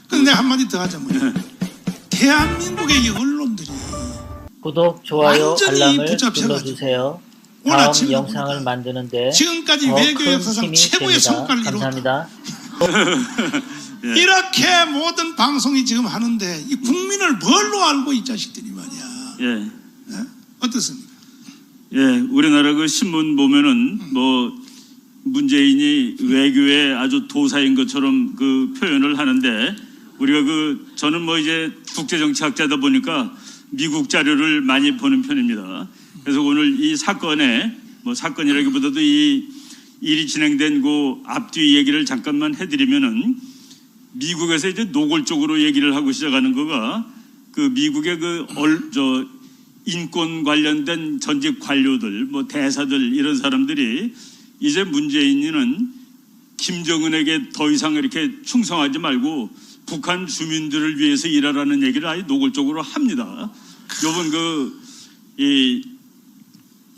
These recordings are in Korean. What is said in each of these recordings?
근데 한마디 더 하자면 대한민국의 이 언론들이 구독, 좋아요, 완전히 알람을 붙잡혀가지고 눌러주세요. 오늘 다음 아침에 영상을 보니까 만드는데 지금까지 더 외교 큰 역사상 힘이 최고의 됩니다. 성과를 이뤘다. 감사합니다. 이렇게 모든 방송이 지금 하는데 이 국민을 뭘로 알고 이 자식들이 말이야. 예. 어떻습니까? 예, 우리나라 그 신문 보면은 뭐 문재인이 외교의 아주 도사인 것처럼 그 표현을 하는데 우리가 저는 뭐 이제 국제정치학자다 보니까 미국 자료를 많이 보는 편입니다. 그래서 오늘 이 사건에 뭐 사건이라기보다도 이 일이 진행된 그 앞뒤 얘기를 잠깐만 해드리면은 미국에서 이제 노골적으로 얘기를 하고 시작하는 거가 그 미국의 인권 관련된 전직 관료들, 뭐 대사들 이런 사람들이 이제 문재인은 김정은에게 더 이상 이렇게 충성하지 말고 북한 주민들을 위해서 일하라는 얘기를 아예 노골적으로 합니다. 요번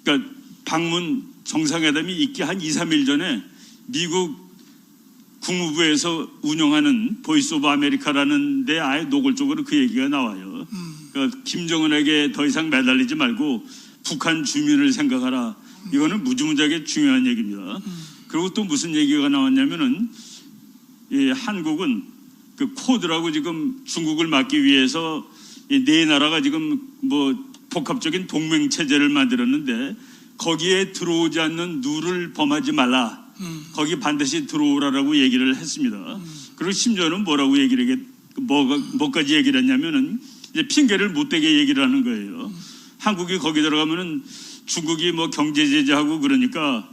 그러니까 방문 정상회담이 있기 한 2, 3일 전에 미국 국무부에서 운영하는 보이스 오브 아메리카라는 데 아예 노골적으로 그 얘기가 나와요. 그러니까 김정은에게 더 이상 매달리지 말고 북한 주민을 생각하라. 이거는 무지무지하게 중요한 얘기입니다. 그리고 또 무슨 얘기가 나왔냐면은 이 한국은 그 코드라고 지금 중국을 막기 위해서 이 네 나라가 지금 뭐 복합적인 동맹 체제를 만들었는데 거기에 들어오지 않는 누를 범하지 말라. 거기 반드시 들어오라라고 얘기를 했습니다. 그리고 심지어는 뭐라고 뭐까지 얘기를 했냐면은 이제 핑계를 못 대게 얘기를 하는 거예요. 한국이 거기 들어가면은 중국이 뭐 경제 제재하고 그러니까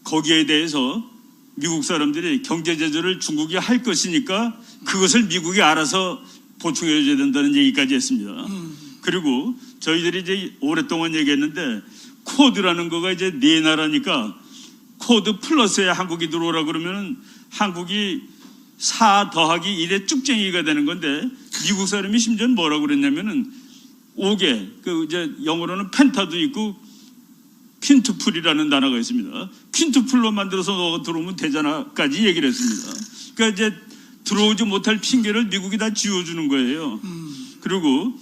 거기에 대해서 미국 사람들이 경제 제재를 중국이 할 것이니까 그것을 미국이 알아서 보충해 줘야 된다는 얘기까지 했습니다. 그리고 저희들이 이제 오랫동안 얘기했는데 코드라는 거가 이제 네 나라니까 코드 플러스에 한국이 들어오라 그러면은 한국이 4 더하기 1의 쭉쟁이가 되는 건데 미국 사람이 심지어 뭐라고 그랬냐면은 5개 그 이제 영어로는 펜타도 있고 퀸투플이라는 단어가 있습니다. 퀸투플로 만들어서 너가 들어오면 되잖아까지 얘기를 했습니다. 그러니까 이제 들어오지 못할 핑계를 미국이 다 지어주는 거예요. 그리고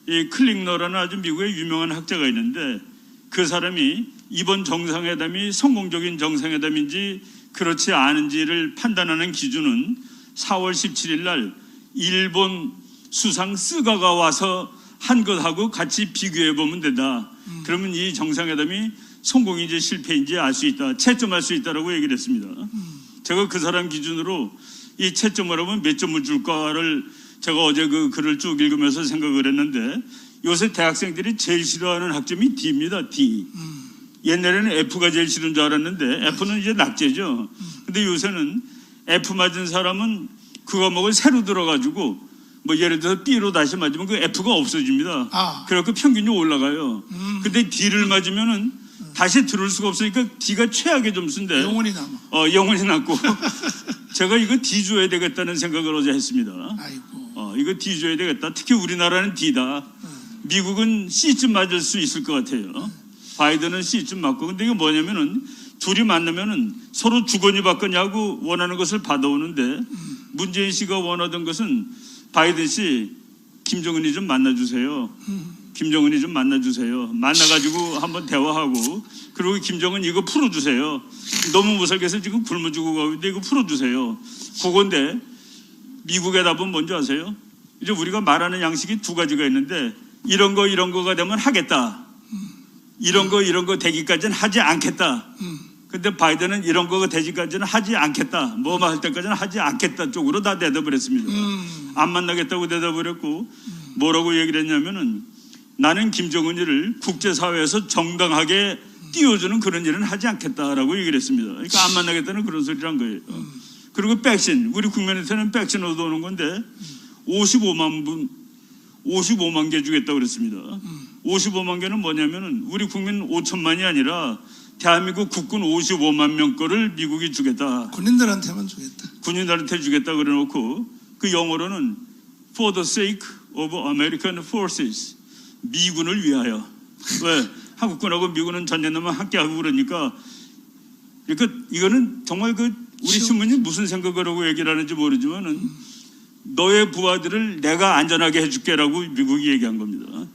이 클링너라는 아주 미국의 유명한 학자가 있는데 그 사람이 이번 정상회담이 성공적인 정상회담인지 그렇지 않은지를 판단하는 기준은 4월 17일 날 일본 수상 스가가 와서 한 것하고 같이 비교해 보면 된다. 그러면 이 정상회담이 성공인지 실패인지 알 수 있다. 채점할 수 있다라고 얘기를 했습니다. 제가 그 사람 기준으로 이 채점을 하면 몇 점을 줄까를 제가 어제 그 글을 쭉 읽으면서 생각을 했는데 요새 대학생들이 제일 싫어하는 학점이 D입니다. D. 옛날에는 F가 제일 싫은 줄 알았는데 F는 이제 낙제죠. 근데 요새는 F 맞은 사람은 그 과목을 새로 들어가지고 뭐 예를 들어서 B로 다시 맞으면 그 F가 없어집니다. 그래갖고 평균이 올라가요. 근데 D를 맞으면은 다시 들을 수가 없으니까 D가 최악의 점수인데 영원히 남아. 영원히 남고 제가 이거 D 줘야 되겠다는 생각을 어제 했습니다. 아이고. 이거 D 줘야 되겠다. 특히 우리나라는 D다. 미국은 C쯤 맞을 수 있을 것 같아요. 바이든은 C쯤 맞고. 근데 이게 뭐냐면은 둘이 만나면은 서로 주거니 받거니 하고 원하는 것을 받아오는데 문재인 씨가 원하던 것은 바이든 씨 김정은이 좀 만나주세요. 김정은이 좀 만나주세요. 만나가지고 한번 대화하고 그리고 김정은 이거 풀어주세요. 너무 못 살겠어 지금 굶어 죽고 가고 있는데 이거 풀어주세요. 그건데 미국의 답은 뭔지 아세요? 이제 우리가 말하는 양식이 두 가지가 있는데 이런 거가 되면 하겠다. 이런 거 되기까지는 하지 않겠다. 근데 바이든은 이런 거가 되기까지는 하지 않겠다. 뭐 할 때까지는 하지 않겠다 쪽으로 다 대답을 했습니다. 안 만나겠다고 대답을 했고 뭐라고 얘기를 했냐면은 나는 김정은이를 국제사회에서 정당하게 띄워주는 그런 일은 하지 않겠다라고 얘기를 했습니다. 그러니까 안 만나겠다는 그런 소리란 거예요. 그리고 백신, 우리 국민한테는 백신 얻어오는 건데 55만 개 주겠다고 그랬습니다. 55만 개는 뭐냐면은 우리 국민 5천만이 아니라 대한민국 국군 55만 명 거를 미국이 주겠다. 군인들한테만 주겠다. 군인들한테 주겠다 그래놓고 그 영어로는 For the sake of American forces. 미군을 위하여. 왜? 한국군하고 미군은 전쟁나면 함께하고 그러니까 이거는 정말 우리 신문이 무슨 생각을 하고 얘기를 하는지 모르지만은 너의 부하들을 내가 안전하게 해줄게라고 미국이 얘기한 겁니다.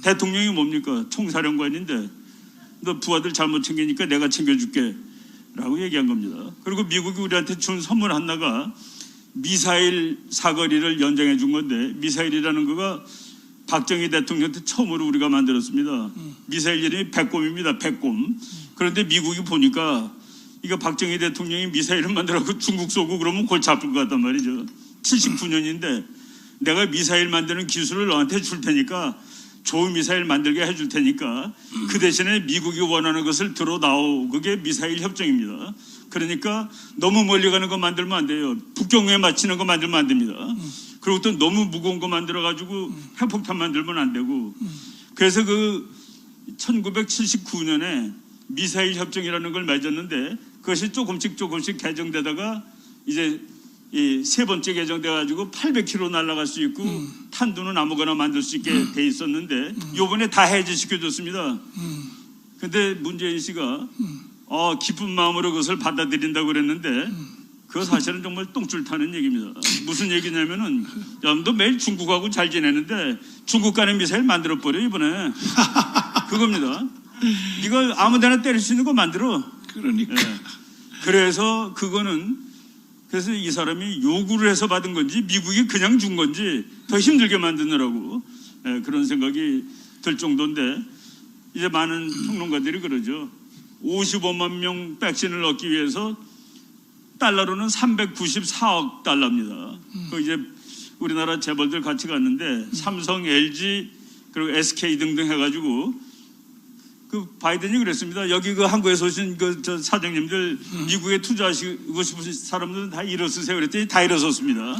대통령이 뭡니까? 총사령관인데 너 부하들 잘못 챙기니까 내가 챙겨줄게 라고 얘기한 겁니다. 그리고 미국이 우리한테 준 선물 하나가 미사일 사거리를 연장해 준 건데, 미사일이라는 거가 박정희 대통령 때 처음으로 우리가 만들었습니다. 미사일 이름이 백곰입니다. 백곰. 그런데 미국이 보니까 이거 박정희 대통령이 미사일을 만들어서 중국 쏘고 그러면 골치 아플 것 같단 말이죠. 79년인데 내가 미사일 만드는 기술을 너한테 줄 테니까, 좋은 미사일 만들게 해줄 테니까 그 대신에 미국이 원하는 것을 들어다오. 그게 미사일 협정입니다. 그러니까 너무 멀리 가는 거 만들면 안 돼요. 북경에 맞추는 거 만들면 안 됩니다. 그리고 또 너무 무거운 거 만들어가지고 핵폭탄 만들면 안 되고. 그래서 그 1979년에 미사일 협정이라는 걸 맺었는데, 그것이 조금씩 개정되다가 이제 이 세 번째 개정돼가지고 800km 날아갈 수 있고 탄두는 아무거나 만들 수 있게 돼 있었는데 요번에 다 해제시켜줬습니다. 근데 문재인 씨가 기쁜 마음으로 그것을 받아들인다고 그랬는데, 그거 사실은 정말 똥줄 타는 얘기입니다. 무슨 얘기냐면은, 너 매일 중국하고 잘 지내는데 중국 간의 미사일 만들어버려 이번에. 그겁니다. 이거 아무데나 때릴 수 있는 거 만들어. 그러니까. 그래서 그래서 이 사람이 요구를 해서 받은 건지 미국이 그냥 준 건지 더 힘들게 만드느라고 그런 생각이 들 정도인데, 이제 많은 평론가들이 그러죠. 55만 명 백신을 얻기 위해서 달러로는 394억 달러입니다. 그 이제 우리나라 재벌들 같이 갔는데 삼성, LG 그리고 SK 등등 해가지고 그 바이든이 그랬습니다. 여기 그 한국에서 오신 저 사장님들 미국에 투자하시고 싶으신 사람들은 다 일어서세요 그랬더니 다 일어섰습니다.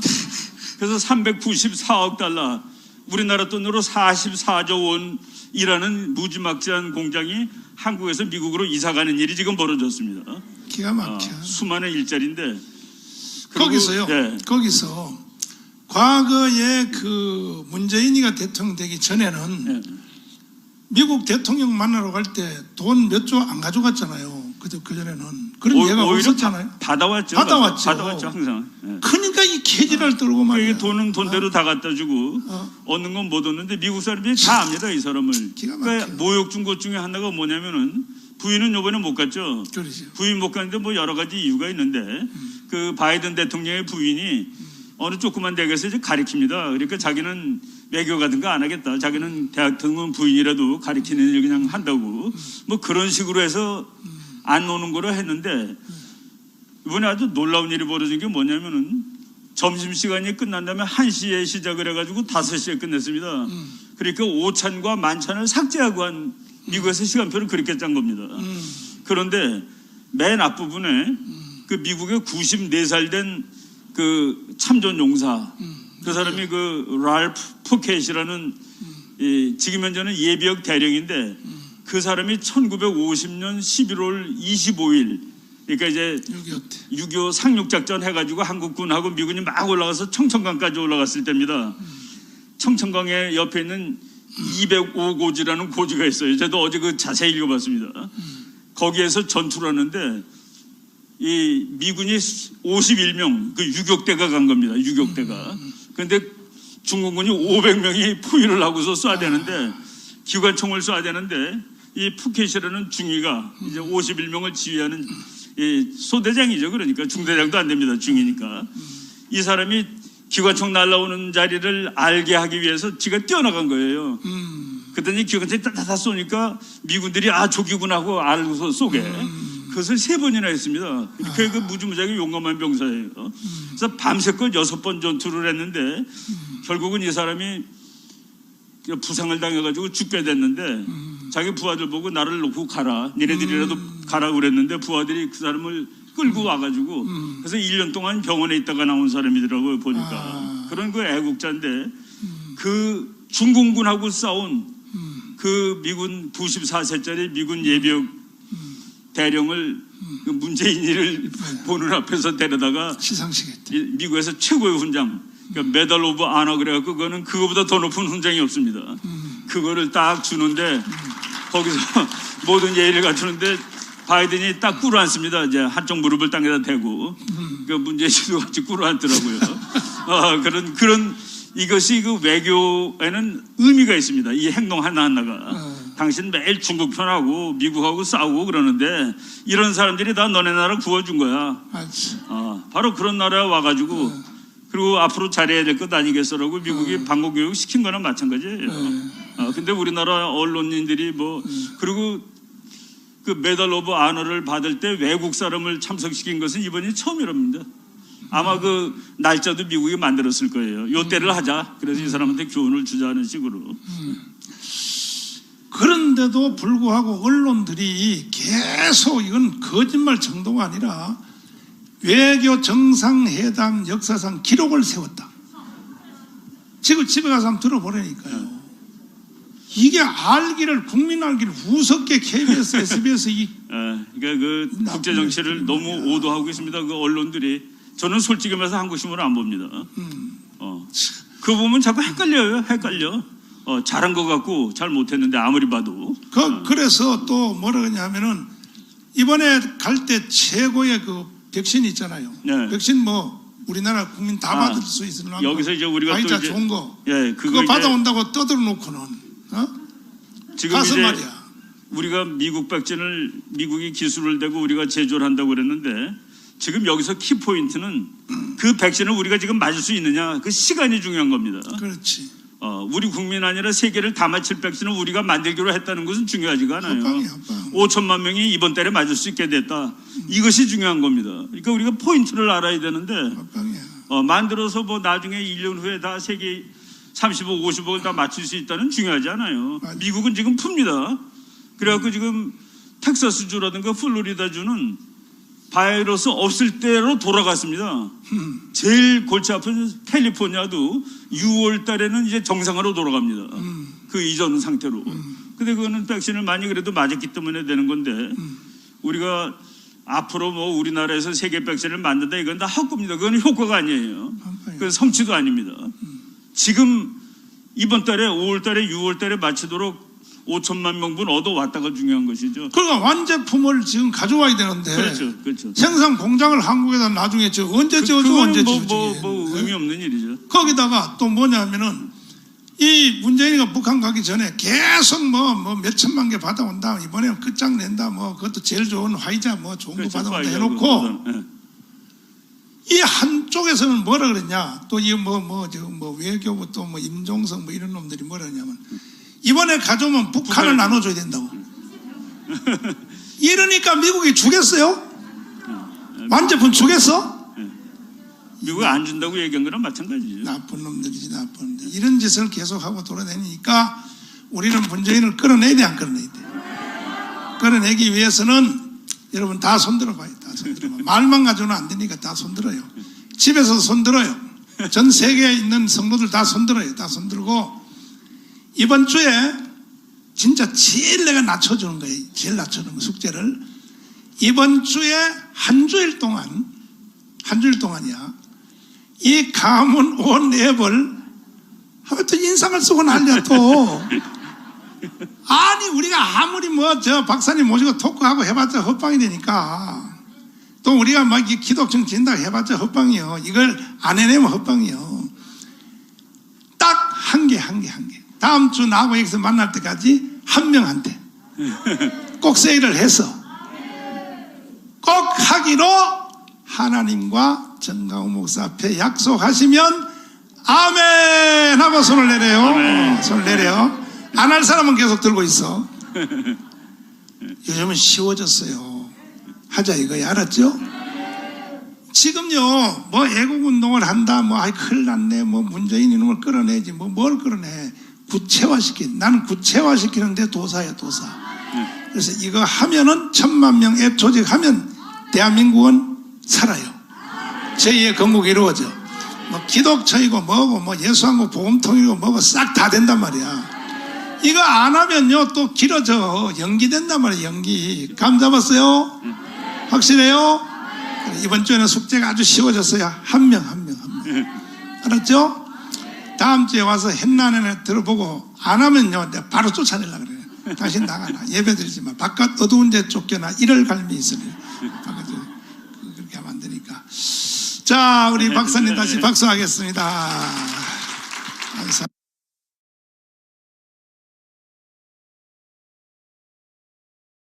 그래서 394억 달러, 우리나라 돈으로 44조 원이라는 무지막지한 공장이 한국에서 미국으로 이사가는 일이 지금 벌어졌습니다. 기가 막혀. 수많은 일자리인데. 거기서요. 네. 거기서 과거에 그 문재인이가 대통령 되기 전에는 네. 미국 대통령 만나러 갈 때 돈 몇 조 안 가져갔잖아요. 그전에는 그런 예가 없었잖아요. 받아왔죠. 항상. 네. 그러니까 이 계지를 떨고 말이야. 돈은 돈대로 다 갖다 주고 얻는 건 못 얻는데 미국 사람들이 다 압니다, 이 사람을. 그러니까 모욕 준 것 중에 하나가 뭐냐면은, 부인은 요번에 못 갔죠. 그러죠. 부인 못 갔는데 뭐 여러 가지 이유가 있는데, 그 바이든 대통령의 부인이 어느 조그만 대학에서 이제 가리킵니다. 그러니까 자기는 외교 같은 거 안 하겠다. 자기는 대학 등은 부인이라도 가리키는 일 그냥 한다고. 뭐 그런 식으로 해서 안 오는 거로 했는데, 이번에 아주 놀라운 일이 벌어진 게 뭐냐면은, 점심시간이 끝난 다음에 1시에 시작을 해가지고 5시에 끝냈습니다. 그러니까 오찬과 만찬을 삭제하고 한 미국에서 시간표를 그렇게 짠 겁니다. 그런데 맨 앞부분에 그 미국의 94살 된 그 참전 용사, 그 사람이 그 랄프 포켓이라는 지금 현재는 예비역 대령인데, 그 사람이 1950년 11월 25일, 그러니까 이제 6.25 상륙작전 해가지고 한국군하고 미군이 막 올라가서 청천강까지 올라갔을 때입니다. 청천강의 옆에 있는 205고지라는 고지가 있어요. 저도 어제 그 자세히 읽어봤습니다. 거기에서 전투하는데 이 미군이 51명, 그 유격대가 간 겁니다. 유격대가. 그런데 중공군이 500명이 포위를 하고서 쏴야 되는데, 기관총을 쏴야 되는데, 이 푸켓이라는 중위가 이제 51명을 지휘하는 이 소대장이죠. 그러니까 중대장도 안 됩니다. 중위니까. 이 사람이 기관총 날라오는 자리를 알게 하기 위해서 지가 뛰어나간 거예요. 그랬더니 기관총이 따다다 쏘니까 미군들이 저기구나 하고 알고서 쏘게. 그것을 3번이나 했습니다. 그 무지무지하게 용감한 병사예요. 그래서 밤새껏 6번 전투를 했는데, 결국은 이 사람이 부상을 당해가지고 죽게 됐는데, 자기 부하들 보고 나를 놓고 가라, 니네들이라도 가라 그랬는데, 부하들이 그 사람을 끌고 와가지고, 그래서 1년 동안 병원에 있다가 나온 사람이더라고요, 보니까. 그런 그 애국자인데, 그 중공군하고 싸운 그 미군 94세짜리 미군 예비역 대령을 그 문재인이를 보는 앞에서 데려다가 시상식했대. 미국에서 최고의 훈장, 그러니까 메달 오브 아너 그래갖고, 그거는 그거보다 더 높은 훈장이 없습니다. 그거를 딱 주는데, 거기서 모든 예의를 갖추는데 바이든이 딱 꿇어앉습니다. 이제 한쪽 무릎을 땅에다 대고 그 문재인 씨도 같이 꿇어앉더라고요. 그런 이것이 그 외교에는 의미가 있습니다. 이 행동 하나하나가. 당신 매일 중국 편하고 미국하고 싸우고 그러는데 이런 사람들이 다 너네 나라 구워준 거야. 바로 그런 나라에 와가지고 그리고 앞으로 잘해야 될 것 아니겠어라고 미국이 방공교육 시킨 거나 마찬가지예요. 근데 우리나라 언론인들이 그리고 그 메달 오브 아너를 받을 때 외국 사람을 참석시킨 것은 이번이 처음이랍니다. 아마 그 날짜도 미국이 만들었을 거예요. 요 때를 하자. 그래서 이 사람한테 교훈을 주자는 식으로. 그런데도 불구하고 언론들이 계속 이건 거짓말 정도가 아니라 외교 정상회담 역사상 기록을 세웠다. 지금 집에 가서 한번 들어보라니까요. 이게 알기를 국민 알기를 우습게 KBS, SBS 그러니까 그 국제 정치를 너무 오도하고 있습니다. 그 언론들이 저는 솔직히 말해서 한국 신문을 안 봅니다. 그거 보면 자꾸 헷갈려요. 헷갈려. 잘한 것 같고 잘 못했는데 아무리 봐도. 그래서 또 뭐라 그러냐면은 이번에 갈 때 최고의 그 백신 있잖아요. 네. 백신 우리나라 국민 다 받을 수 있으려면 여기서 이제 우리가 또 아이자 이제 좋은 거. 예, 그거 받아온다고 떠들어 놓고는 지금 가서 이제 말이야. 우리가 미국 백신을 미국이 기술을 대고 우리가 제조를 한다고 그랬는데 지금 여기서 키포인트는 그 백신을 우리가 지금 맞을 수 있느냐 그 시간이 중요한 겁니다. 그렇지. 우리 국민 아니라 세계를 다 맞힐 백신을 우리가 만들기로 했다는 것은 중요하지가 않아요. 합방이야. 5천만 명이 이번 달에 맞을 수 있게 됐다. 이것이 중요한 겁니다. 그러니까 우리가 포인트를 알아야 되는데 합방이야. 만들어서 나중에 1년 후에 다 세계 30억, 50억을 다 맞출 수 있다는 중요하지 않아요. 맞아. 미국은 지금 풉니다. 그래갖고 지금 텍사스주라든가 플로리다주는 바이러스 없을 때로 돌아갔습니다. 제일 골치 아픈 캘리포니아도 6월 달에는 이제 정상으로 돌아갑니다. 그 이전 상태로. 근데 그거는 백신을 많이 그래도 맞았기 때문에 되는 건데 우리가 앞으로 우리나라에서 세계 백신을 만든다 이건 다 헛겁니다. 그건 효과가 아니에요. 그건 성취도 아닙니다. 지금 이번 달에 5월 달에 6월 달에 마치도록 5천만 명분 얻어왔다가 중요한 것이죠. 그러니까 완제품을 지금 가져와야 되는데 그렇죠. 생산 공장을 한국에다 나중에 언제 지어줘 언제 지어주지. 의미 없는 일이죠. 거기다가 또 뭐냐면은 이 문재인이가 북한 가기 전에 계속 몇 천만 개 받아온다. 이번에는 끝장낸다. 그것도 제일 좋은 화이자 좋은 거 받아온다 해놓고 이 한쪽에서는 뭐라 그랬냐. 또 이 외교부 또 임종석 이런 놈들이 뭐라 그러냐면 이번에 가져오면 북한을 나눠줘야 된다고. 이러니까 미국이 주겠어요? 완제품 주겠어? 미국이 안 준다고 얘기한 거랑 마찬가지죠. 나쁜 놈들이지 나쁜 놈들. 이런 짓을 계속하고 돌아다니니까 우리는 문재인을 끌어내야 돼 안 끌어내야 돼? 끌어내기 위해서는 여러분 다 손들어봐요. 다 손들어봐. 말만 가져오면 안 되니까 다 손들어요. 집에서도 손들어요. 전 세계에 있는 성도들 다 손들어요. 다 손들고 이번 주에 진짜 제일 내가 낮춰주는 거예요. 제일 낮춰주는 거 숙제를 이번 주에 한 주일 동안이야. 이 가문 온 앱을 하면 또 인상을 쓰고 난리야 또. 아니 우리가 아무리 박사님 모시고 토크하고 해봤자 헛방이 되니까 또 우리가 기독청 진다고 해봤자 헛방이요. 이걸 안 해내면 헛방이요. 딱 한 개. 다음 주 나하고 여기서 만날 때까지 한 명한테 꼭 세일을 해서 꼭 하기로 하나님과 정강호 목사 앞에 약속하시면 아멘 하고 손을 내려요. 손을 내려. 안 할 사람은 계속 들고 있어. 요즘은 쉬워졌어요. 하자 이거야. 알았죠? 지금요 애국운동을 한다 큰일 났네 문재인 이놈을 끌어내지 뭘 끌어내. 구체화시킨. 나는 구체화시키는데 도사야 도사. 그래서 이거 하면은 1000만 명 앱 조직하면 대한민국은 살아요. 제2의 건국이 이루어져. 기독처이고 예수한국 복음통이고 싹 다 된단 말이야. 이거 안 하면요 또 길어져. 연기된단 말이야. 연기. 감 잡았어요? 확실해요? 이번 주에는 숙제가 아주 쉬워졌어요. 한 명. 알았죠? 다음 주에 와서 했나는 들어보고 안 하면요 내가 바로 쫓아내려고 그래요. 당신 나가라. 예배 드리지 마. 바깥 어두운 데 쫓겨나 이럴 갈미 있으니. 바깥에 그렇게 하면 안 되니까. 자, 우리 박사님 다시 박수하겠습니다. 감사합니다.